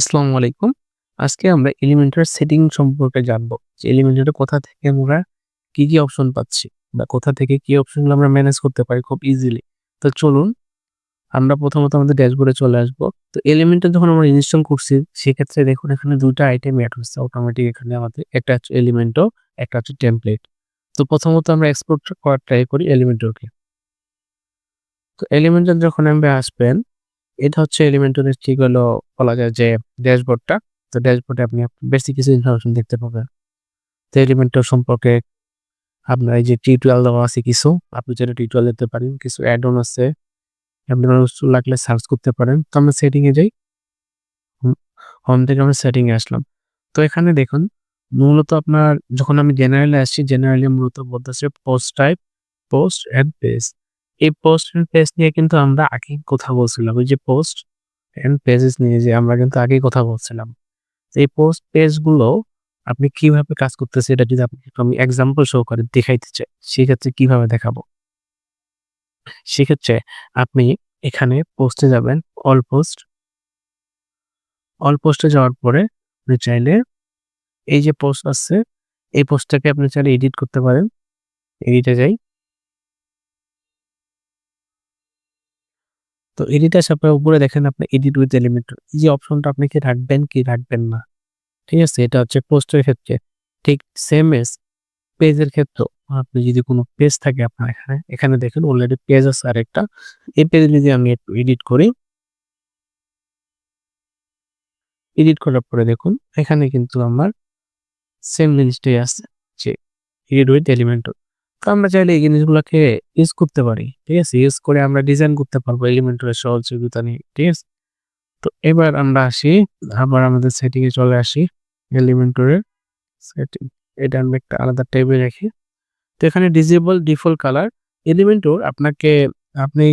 আসসালামু আলাইকুম। আজকে আমরা এলিমেন্টার সেটিং সম্পর্কে জানবো। যে এলিমেন্টারে কোথা থেকে আমরা কি অপশন পাচ্ছি বা কোথা থেকে কি অপশনগুলো আমরা ম্যানেজ করতে পারি খুব ইজিলি। তো চলুন আমরা প্রথমত আমাদের ড্যাশবোর্ডে চলে আসবো। তো এলিমেন্টার যখন আমরা ইনস্টল করছি সেক্ষেত্রে দেখুন এখানে ২ টা আইটেম এড হচ্ছে অটোমেটিক এখানে আমাদের। একটা হচ্ছে এলিমেন্টর, একটা হচ্ছে টেমপ্লেট। তো প্রথমত আমরা এক্সপোর্ট করার ট্রাই করি এলিমেন্টরকে। তো এলিমেন্টর যখন আমরা আসবেন এটা হচ্ছে এলিমেন্টরের ঠিক হলো বলা যায় যে ড্যাশবোর্ডটা। তো ড্যাশবোর্ডে আপনি বেশি কিছু ইনফরমেশন দেখতে পাবেন। তো এলিমেন্টর সম্পর্কে আপনার এই যে টিউটোরিয়াল দেওয়া আছে কিছু, আপনি চাইলে টিউটোরিয়াল দেখতে পারেন। কিছু অ্যাড অন আছে, আপনার লাগলে সার্চ করতে পারেন। তো আমরা সেটিং এ যাই। হুম, হোম থেকে আমরা সেটিং এ আসলাম। তো এখানে দেখুন মূলত আপনার যখন আমি জেনারেলে আসছি, জেনারেলি মূলত বলতেছে post type, post and page. এই পোস্ট এন্ড পেজ নিয়ে কিন্তু আমরা আগেই কথা বলছিলাম। ওই যে পোস্ট এন্ড পেজেস নিয়ে যে আমরা কিন্তু আগেই কথা বলছিলাম। এই পোস্ট পেজ গুলো আপনি কিভাবে কাজ করতেছে এটা যদি আপনাকে একটু আমি এক্সাম্পল সহকারে দেখাইতে চাই, সেক্ষেত্রে কিভাবে দেখাবো? সেক্ষেত্রে আপনি এখানে পোস্টে যাবেন, অল পোস্ট, অল পোস্টে যাওয়ার পরে আপনি চাইলে এই যে পোস্ট আছে, এই পোস্টটাকে আপনি চাইলে এডিট করতে পারেন। এডিটে যাই। তো এডিটে আসার পরে উপরে দেখেন আপনি এডিট উইথ এলিমেন্টর। এই যে অপশনটা আপনি কি রাখবেন কি রাখবেন না। ঠিক আছে? এটা হচ্ছে পোস্টের ক্ষেত্রে। ঠিক সেম এজ পেজের ক্ষেত্রেও আপনি যদি কোনো পেজ থাকে আপনার এখানে, এখানে দেখেন অলরেডি পেজ আছে আরেকটা। এই পেজে যদি আমি একটু এডিট করি, এডিট করার পরে দেখুন এখানে কিন্তু আমার সেম জিনিসটাই আছে যে এডিট উইথ এলিমেন্টর। তো আমরা চাইলে এই জিনিসগুলাকে ইউজ করতে পারি। ঠিক আছে? ইউজ করে আমরা ডিজাইন করতে পারবো এলিমেন্টরের সহযোগিতা নিয়ে। ঠিক আছে? তো এবার আমরা আসি, আবার আমাদের সেটিং এ চলে আসি। এলিমেন্টরের সেটিং। এটা আমি একটা আলাদা ট্যাবে রাখি। তো এখানে ডিসেবল ডিফল্ট কালার এলিমেন্টর আপনাকে আপনি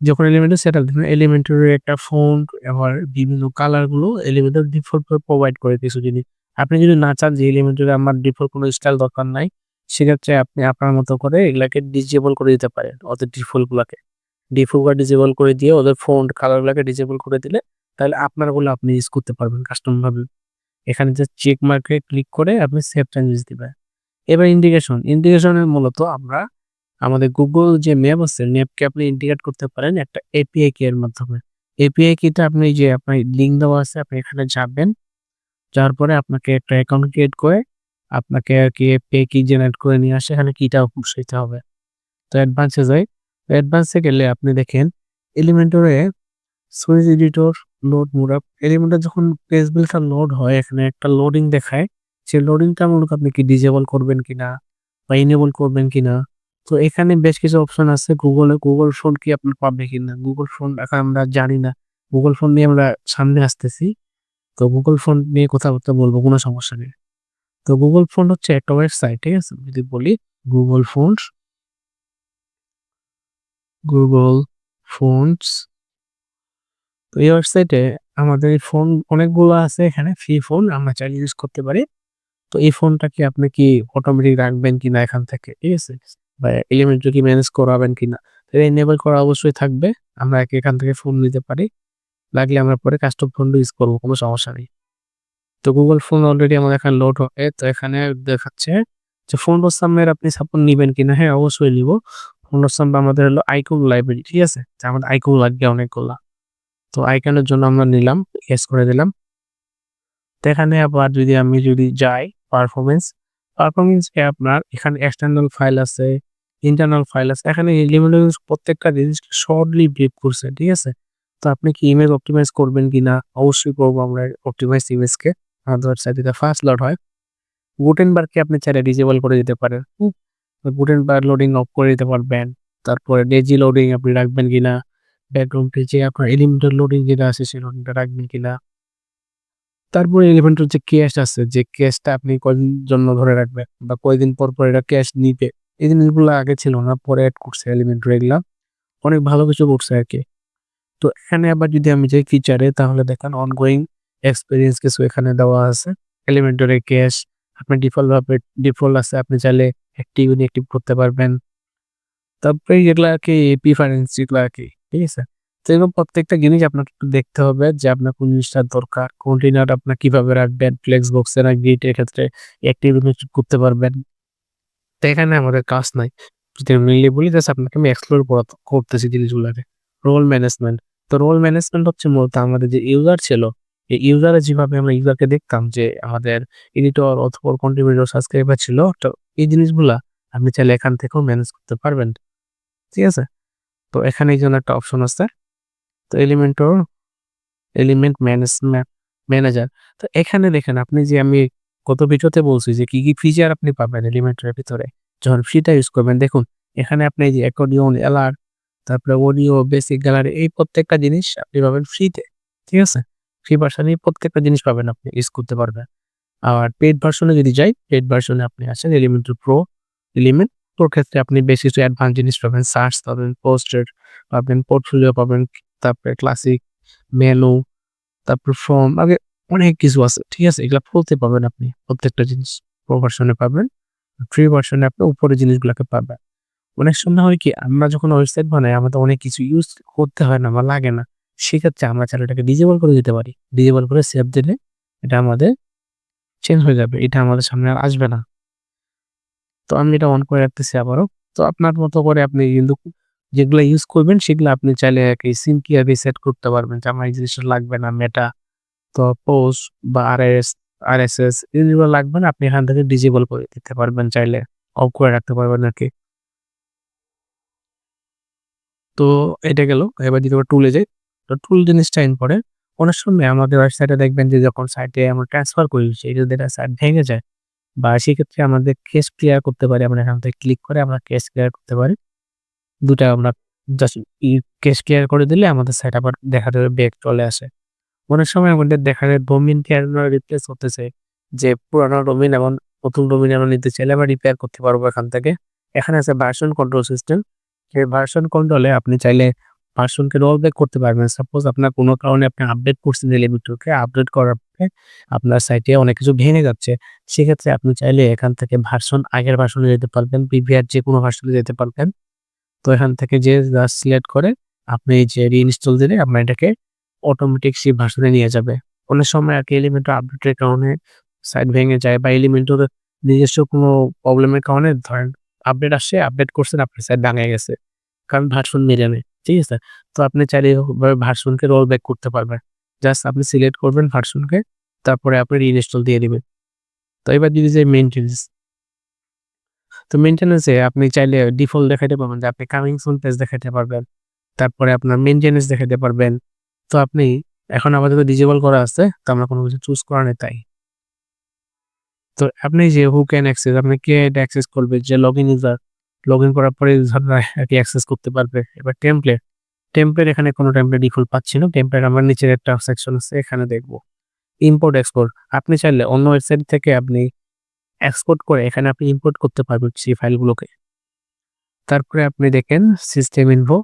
যখন এলিমেন্টর সেটআপ দিবেন এলিমেন্টরের একটা ফন্ট আবার বিভিন্ন কালার গুলো এলিমেন্টর ডিফল্ট ভাবে প্রোভাইড করে কিছু জিনিস। আপনি যদি না চান যে এলিমেন্টরে আমার ডিফল্ট কোনো স্টাইল দরকার নাই, সেক্ষেত্রে আপনি আপনার মতো করে এগুলাকে ডিসেবল করে দিতে পারেন। ওদের ডিফল্ট গুলাকে। ডিফল্ট বা ডিসেবল করে দিয়ে ওদের ফন্ট কালার গুলাকে ডিসেবল করে দিলে তাহলে আপনারগুলো আপনি ইউজ করতে পারবেন কাস্টম ভাবে। এখানে জাস্ট চেক মার্কে ক্লিক করে আপনি সেভ চেঞ্জেস দিবেন। এবার ইন্ডিকেশন, ইন্ডিকেশনের মূলত আমরা আমাদের Google যে ম্যাপ আছে, ম্যাপকে আপনি ইন্টিগ্রেট করতে পারেন একটা API কি এর মাধ্যমে। API কিটা আপনি যে আপনার লিঙ্ক দেওয়া আছে, আপনি এখানে যাবেন। যাওয়ার পরে আপনাকে একটা অ্যাকাউন্ট ক্রিয়েট করে আপনাকে আরকি API কি জেনারেট করে নিয়ে আসে, এখানে কিটা বসাইতে হবে। তো অ্যাডভান্স এ যাই। অ্যাডভান্স এ গেলে আপনি দেখেন এলিমেন্টরে switch editor, load move Elementor যখন পেজ বিল্ডার লোড হয়, এখানে একটা লোডিং দেখায়। সেই লোডিংটা মূলত আপনি কি ডিসেবল করবেন কিনা বা ইনেবল করবেন কিনা। তো এখানে বেশ কিছু অপশন আছে। গুগল ফোন কি আপনার পাবে কিনা। গুগল ফোন এখন আমরা জানি না। গুগল ফোন নিয়ে আমরা সামনে আসতেছি। তো গুগল ফোন নিয়ে কথাবার্তা বলবো, কোনো সমস্যা নেই। তো গুগল ফোন হচ্ছে একটা ওয়েবসাইট, ঠিক আছে? যদি বলি গুগল ফোনস, গুগল ফোনস। তো এই ওয়েবসাইটে আমাদের ফোন অনেকগুলো আছে, এখানে ফ্রি ফোন আমরা চাইলে ইউজ করতে পারি। তো এই ফোনটা কি আপনি কি অটোমেটিক রাখবেন কিনা এখান থেকে, ঠিক আছে? বা এলিমেন্টরি কি ম্যানেজ করাবেন কিনা? তো এনেবল করা অবশ্যই থাকবে। আমরা এখান থেকে ফোন নিতে পারি। লাগলে আমরা পরে কাস্টম ফোন ইউজ করব, কোনো সমস্যা নেই। তো Google ফোন অলরেডি আমার এখানে লোড হবে। তো এখানে দেখাচ্ছে যে ফোনটোস সামের আপনি সাপোর্ট নিবেন কিনা? হ্যাঁ, অবশ্যই নিবো। ফোনটোস সাম আমাদের হলো আইকন লাইব্রেরি, ঠিক আছে? যে আমাদের আইকন লাগবে অনেকগুলা। তো আইকনের জন্য আমরা নিলাম, ইয়েস করে দিলাম। তো এখানে আবার যদি যাই পারফরম্যান্স এ আপনার এখানে এক্সটার্নাল ফাইল আছে, ইন্টারনাল ফাইল আছে। এখানে এলিমেন্টস প্রত্যেকটা জিনিসকে শর্টলি ব্রিফ করছে, ঠিক আছে? তো আপনি কি ইমেজ অপটিমাইজ করবেন কিনা? অবশ্যই করব আমরা অপটিমাইজ ইমেজকে। আমাদের ওয়েবসাইটে এটা ফাস্ট লোড হয়। গুটেনবার্গকে আপনি চাইলে ডিসেবল করে দিতে পারেন। গুটেনবার্গ লোডিং অফ করে দিতে পারবেন। তারপরে ডেজি লোডিং আপনি রাখবেন কিনা? ব্যাকগ্রাউন্ডে যে আপনার এলিমেন্টাল লোডিং যেটা আছে সেই লোডিংটা রাখবেন কিনা? তারপরে এলিমেন্টের যে ক্যাশ আছে, যে ক্যাশটা আপনি কয়দিন জন্য ধরে রাখবেন বা কয়দিন পর এটা ক্যাশ নিবে। এই জিনিসগুলো আগে ছিল না, পরে এড করছে এলিমেন্টর এগুলা। অনেক ভালো কিছু করছে আরকি। তো এখানে আবার যদি আমি যাই ফিচারে তাহলে দেখেন অনগোয়িং এক্সপেরিয়েন্স কিছু এখানে দেওয়া আছে। এলিমেন্টরে ক্যাশ আপনি ডিফল্ট আছে, আপনি চাইলে অ্যাক্টিভ ইনঅ্যাক্টিভ করতে পারবেন। তারপরে যেগুলা আরকি প্রিফারেন্স যেগুলা আরকি, ঠিক আছে? তো এরকম প্রত্যেকটা জিনিস আপনাকে একটু দেখতে হবে যে আপনার কোন জিনিসটা দরকার, কন্টেইনার আপনার কিভাবে রাখবেন, ফ্লেক্স বক্সে না গেটের ক্ষেত্রে অ্যাক্টিভ করতে পারবেন। তো এখানে আমাদের কাজ নাই। যদি মেইনলি বলি জাস্ট আপনাকে আমি এক্সপ্লোর করতেছি জিনিসগুলাকে। Role management. তো রোল ম্যানেজমেন্ট হচ্ছে মূলত আমাদের যে ইউজার ছিল, এই ইউজারে যেভাবে আমরা ইউজারকে দেখতাম যে আমাদের এডিটর অথবা কন্ট্রিবিউটর, সাবস্ক্রাইবার ছিল। তো এই জিনিসগুলা আপনি চাইলে এখান থেকেও ম্যানেজ করতে পারবেন। ঠিক আছে? তো এখানে এইজন্য একটা অপশন আছে। তো এলিমেন্ট ম্যানেজার। তো এখানে দেখেন আপনি যে আমি গত ভিডিওতে বলছি যে কি ফিচার আপনি পাবেন এলিমেন্টর এর ভিতরে যখন ফ্রিটা ইউজ করবেন। দেখুন এখানে আপনি এই যে অ্যাকর্ডিয়ন, এলআর, তারপরে অডিও, বেসিক গ্যালারি এই প্রত্যেকটা জিনিস আপনি পাবেন ফ্রিতে। ঠিক আছে? ফ্রি ভার্শনে প্রত্যেকটা জিনিস পাবেন আপনি ইউজ করতে পারবেন। আর পেইড ভার্শনে যদি যাই, পেইড ভার্শনে আপনি আছেন এলিমেন্টর প্রো। এলিমেন্ট প্রোর ক্ষেত্রে আপনি বেশ কিছু অ্যাডভান্স জিনিস পাবেন। সার্চ পাবেন, পোস্টার পাবেন, পোর্টফোলিও পাবেন, তারপরে ক্লাসিক, মেনু, তারপর ফর্ম আগে অনেক কিছু আছে। ঠিক আছে? এগুলা প্রোতে পাবেন আপনি প্রত্যেকটা জিনিস। প্রো ভার্শনে পাবেন। ফ্রি ভার্শনে আপনি উপরের জিনিসগুলাকে পাবেন। অনেক সময় হয় কি আমরা যখন ওয়েবসাইট বানাই আমাদের অনেক কিছু ইউজ করতে হয় না বা লাগে না। সেক্ষেত্রে আমরা চাইলে এটাকে ডিসেবল করে দিতে পারি। ডিসেবল করে সেভ দিলে এটা আমাদের চেঞ্জ হয়ে যাবে। এটা আমাদের সামনে আর আসবে না। তো আমি এটা অন করে রাখতেছি আবারও। তো আপনার মতো করে আপনি কিন্তু যেগুলা ইউজ করবেন সেগুলা আপনি চাইলে এই সিম কিভাবে সেট করতে পারবেন যে আমার এই জিনিসটা লাগবে না। মেটা তো পোস্ট বা আরএসএস এগুলো লাগবে না। আপনি এখান থেকে ডিসেবল করে দিতে পারবেন চাইলে। অফ করে রাখতে পারবেন আরকি। তো এটা গেল। এবার যদি আবার টুলে যাই, তো টুল জিনিসটা ইন করে অনেক সময় আমাদের ওয়েবসাইটে দেখবেন যে যখন সাইটে আমরা ট্রান্সফার করি সেই যদি এটা সাইট ভেঙে যায় বা সেক্ষেত্রে আমাদের কেস ক্লিয়ার করতে পারি। আমরা এখান থেকে ক্লিক করে আমরা কেস ক্লিয়ার করতে পারি। ২ টা আমরা জাস্ট কেস ক্লিয়ার করে দিলে আমাদের সাইট আবার দেখা যাবে ব্যাক চলে আসে। অনেক সময় আমাদের দেখা যায় ডোমেইনকে আমরা রিপ্লেস করতে চাই। যে পুরানো ডোমেইন এখন নতুন ডোমেইন আমরা নিতে চাইলে আমরা রিপেয়ার করতে পারবো এখান থেকে। এখানে আছে ভার্সন কন্ট্রোল সিস্টেম। এই ভার্সন কন্ট্রোলে আপনি চাইলে ভার্সনকে রোল ব্যাক করতে পারবেন। সাপোজ আপনার কোনো কারণে আপনি আপডেট করছেন এলিমেন্টরকে, আপডেট করার পরে আপনার সাইটে অনেক কিছু ভেঙে যাচ্ছে। সেক্ষেত্রে আপনি চাইলে এখান থেকে ভার্সন আগের ভার্সনে যেতে পারবেন, প্রিভিয়াস যেকোনো ভার্সনে যেতে পারবেন। তো এখান থেকে জাস্ট সিলেক্ট করে আপনি এই যে রিইনস্টল দিলে আপনার এটাকে অটোমেটিক সেই ভার্সনে নিয়ে যাবে। অনেক সময় আরকি এলিমেন্টর আপডেটের কারণে সাইট ভেঙে যায় বা এলিমেন্টর নিজস্ব কোনো প্রবলেমের কারণে ধরেন আপডেট আসছে, আপডেট করছেন আপনার সাইট ভাঙে গেছে। কারণ ভার্সন মিলে নেই। ঠিক আছে? তো আপনি চাইলে এভাবে ভার্সনকে রোল ব্যাক করতে পারবেন। জাস্ট আপনি সিলেক্ট করবেন ভার্সনকে, তারপরে আপনি রিইনস্টল দিয়ে দিবেন। তো এবার যদি যাই মেইনটেন্যান্স। তো মেইনটেন্যান্স এ আপনি চাইলে ডিফল্ট দেখাইতে পারবেন যে আপনি কামিং সুন পেজ দেখাইতে পারবেন। তারপরে আপনার মেইনটেন্যান্স দেখাইতে পারবেন। তো আপনি এখন আপাতত ডিসেবল করা আছে। তো আমরা কোন কিছু চুজ করা নাই তাই। তো আপনি যে হু ক্যান অ্যাক্সেস আপনি কে এটা অ্যাক্সেস করবে যে লগইন ইউজার। লগইন করার পরে ইউজাররা আরকি অ্যাক্সেস করতে পারবে। এবার টেমপ্লেট এখানে কোন টেমপ্লেট ডিফল্ট পাচ্ছি না। টেমপ্লেট আমার নিচের একটা সেকশন আছে এখানে দেখব। ইম্পোর্ট এক্সপোর্ট আপনি চাইলে অন্য ওয়েবসাইট থেকে আপনি এক্সপোর্ট করে এখানে আপনি ইম্পোর্ট করতে পারবেন সেই ফাইলগুলোকে। তারপরে আপনি দেখেন সিস্টেম ইনফো।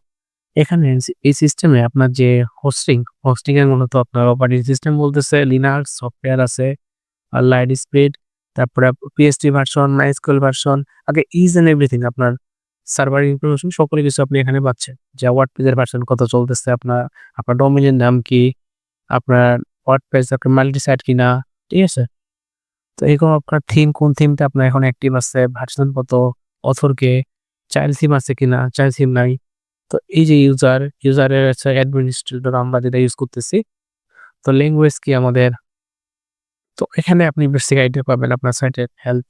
এখানে এই সিস্টেমে আপনার যে হোস্টিং এর মূলত আপনার অপারেটিং সিস্টেম বলতেছে লিনাক্স সফটওয়্যার আছে, আর লাইট স্পিড, তারপরে পিএসটি ভার্সন, মাইস্কুয়েল ভার্সন, আগে ইজ এন্ড এভরিথিং আপনার সার্ভার ইনফরমেশন সকল কিছু আপনি এখানে পাচ্ছেন। যে ওয়ার্ডপ্রেস এর ভার্সন কত চলতেছে, আপনার ডোমেইনের নাম কি, আপনার ওয়ার্ডপ্রেস আপনার মাল্টি সাইট কিনা, ঠিক আছে? তো এরকম আপনার কোন থিমটা আপনার এখন অ্যাক্টিভ আছে, ভার্সন কত, অথর কে, চাইল্ড থিম আছে কিনা, চাইল্ড থিম নাই। তো এই যে ইউজারের হচ্ছে অ্যাডমিনিস্ট্রেটর আমরা যেটা ইউজ করতেছি। তো ল্যাঙ্গুয়েজ কি আমাদের। তো এখানে আপনি বেসিক আইডিয়া পাবেন আপনার সাইটের হেলথ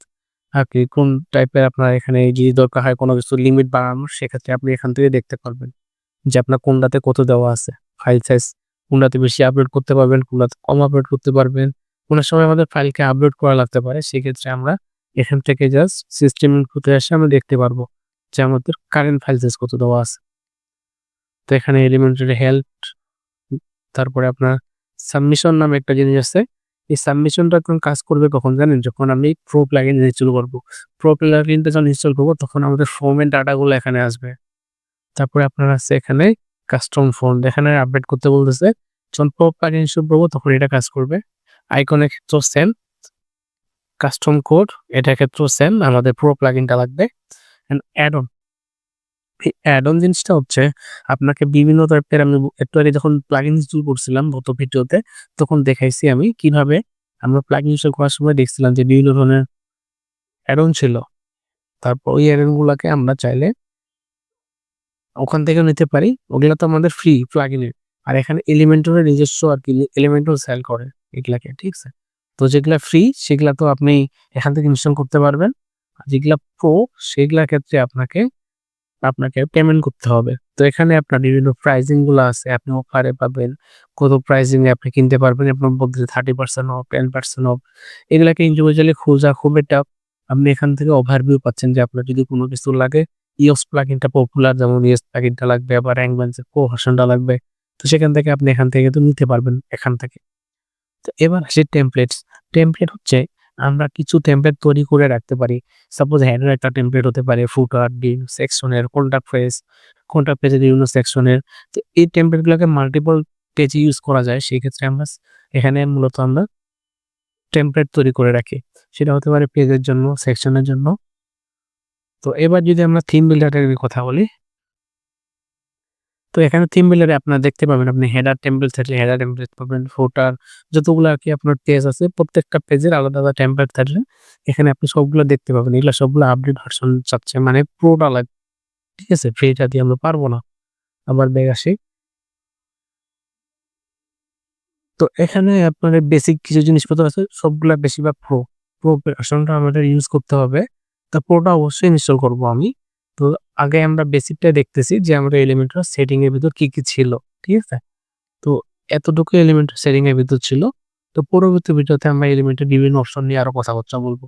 আরকি কোন টাইপের আপনার এখানে যদি দরকার হয় কোনো কিছু লিমিট বাড়ানোর সেক্ষেত্রে আপনি এখান থেকে দেখতে পারবেন যে আপনার কোনটাতে কত দেওয়া আছে। ফাইল সাইজ কোনটাতে বেশি আপলোড করতে পারবেন, কোনটাতে কম আপলোড করতে পারবেন। কোন সময় আমাদের ফাইলকে আপলোড করা লাগতে পারে। সেক্ষেত্রে আমরা এখান থেকে জাস্ট সিস্টেম ইনপুটে এসে আমরা দেখতে পারবো যে আমাদের কারেন্ট ফাইল সাইজ কত দেওয়া আছে। তো এখানে এলিমেন্টারি হেল্প, তারপরে আপনার সাবমিশন নামে একটা জিনিস আছে। এই সাবমিশনটা এখন কাজ করবে কখন জানেন? যখন আমি প্রো প্লাগইন ইনস্টল করব। প্রো প্লাগইনটা যখন ইনস্টল করব তখন আমাদের ফর্মের ডাটাগুলো এখানে আসবে। তারপরে আপনার আছে এখানে কাস্টম ফন্ট এখানে আপডেট করতে বলতেছে। যখন প্রো প্লাগইন ইনস্টল করব তখন এটা কাজ করবে। আইকনের ক্ষেত্রেও সেম, কাস্টম কোড এটার ক্ষেত্রেও সেম আমাদের প্রো প্লাগইনটা লাগবে। অ্যান্ড অ্যাড অন এই অ্যাড অন জিনিসটা হচ্ছে আপনাকে বিভিন্ন টাইপের আমি একটু আগে যখন প্লাগইন ইনস্টল করছিলাম গত ভিডিওতে, তখন দেখাইছি আমি কিভাবে আমরা প্লাগইন ইনস্টল করার সময় দেখছিলাম যে বিভিন্ন ধরনের অ্যাড অন ছিল। তারপর ওই অ্যাড অন গুলাকে আমরা চাইলে ওখান থেকেও নিতে পারি। ওগুলা তো আমাদের ফ্রি প্লাগইনের। আর এখানে এলিমেন্টরের নিজস্ব আরকি এলিমেন্টর সেল করে এগুলাকে, ঠিক আছে? তো যেগুলা ফ্রি সেগুলা তো আপনি এখান থেকে ইনস্টল করতে পারবেন। আর যেগুলা প্রো সেগুলার ক্ষেত্রে আপনাকে পেমেন্ট করতে হবে। তো এখানে আপনার বিভিন্ন প্রাইজিং গুলা আছে। আপনি অফারে পাবেন। কত প্রাইজিং এ আপনি কিনতে পারবেন। আপনার মধ্যে 30% অফ, 10% অফ। এগুলাকে ইন্ডিভিজুয়ালি খোঁজা খুবই টাফ। আপনি এখান থেকে ওভারভিউ পাচ্ছেন যে আপনার যদি কোনো কিছু লাগে, ইওস প্লাগইনটা পপুলার যেমন ইওস প্লাগইনটা লাগবে, আবার র্যাঙ্কবেঞ্চের প্রো ভার্সনটা লাগবে। তো সেখান থেকে আপনি এখান থেকে তো নিতে পারবেন এখান থেকে। তো এবার আসি টেমপ্লেটস। টেমপ্লেট হচ্ছে আমরা কিছু টেমপ্লেট তৈরি করে রাখতে পারি। সাপোজ হেডার একটা টেমপ্লেট হতে পারে, ফুটার, ডিম, সেকশনের, কন্টাক্ট পেজের বিভিন্ন সেকশনের। তো এই টেমপ্লেট গুলোকে মাল্টিপল পেজে ইউজ করা যায়। সেক্ষেত্রে এখানে মূলত আমরা টেমপ্লেট তৈরি করে রাখি। সেটা হতে পারে পেজের জন্য, সেকশনের জন্য। তো এবার যদি আমরা থিম বিল্ডার এর কথা বলি, তো এখানে থিম বিল্ডারে আপনারা দেখতে পাবেন আপনি হেডার টেমপ্লেট থাকলে হেডার টেমপ্লেট পাবেন, ফুটার যতগুলো আরকি আপনার পেজ আছে প্রত্যেকটা পেজের আলাদা, আলাদা টেমপ্লেট থাকলে এখানে আপনি সবগুলো দেখতে পাবেন। এগুলা সবগুলো আপডেট ভার্সন চাচ্ছে মানে প্রোটা লাগবে। ঠিক আছে? ফ্রিটা দিয়ে আমরা পারব না। আবার ব্যাক আসি। তো এখানে আপনার বেসিক কিছু জিনিসপত্র আছে সবগুলা বেশিরভাগ প্রো ভার্সনটা আমাদের ইউজ করতে হবে। তো প্রোটা অবশ্যই ইনস্টল করব আমি। তো আগে আমরা বেসিকটা দেখতেছি যে আমরা এলিমেন্টর সেটিং এর ভিতর কি, কি ছিল। ঠিক আছে? তো এতটুকু এলিমেন্ট সেটিং এর ভিতর ছিল। তো পরবর্তী ভিডিওতে আমরা এলিমেন্টের বিভিন্ন অপশন নিয়ে আরো কথাবার্তা বলব।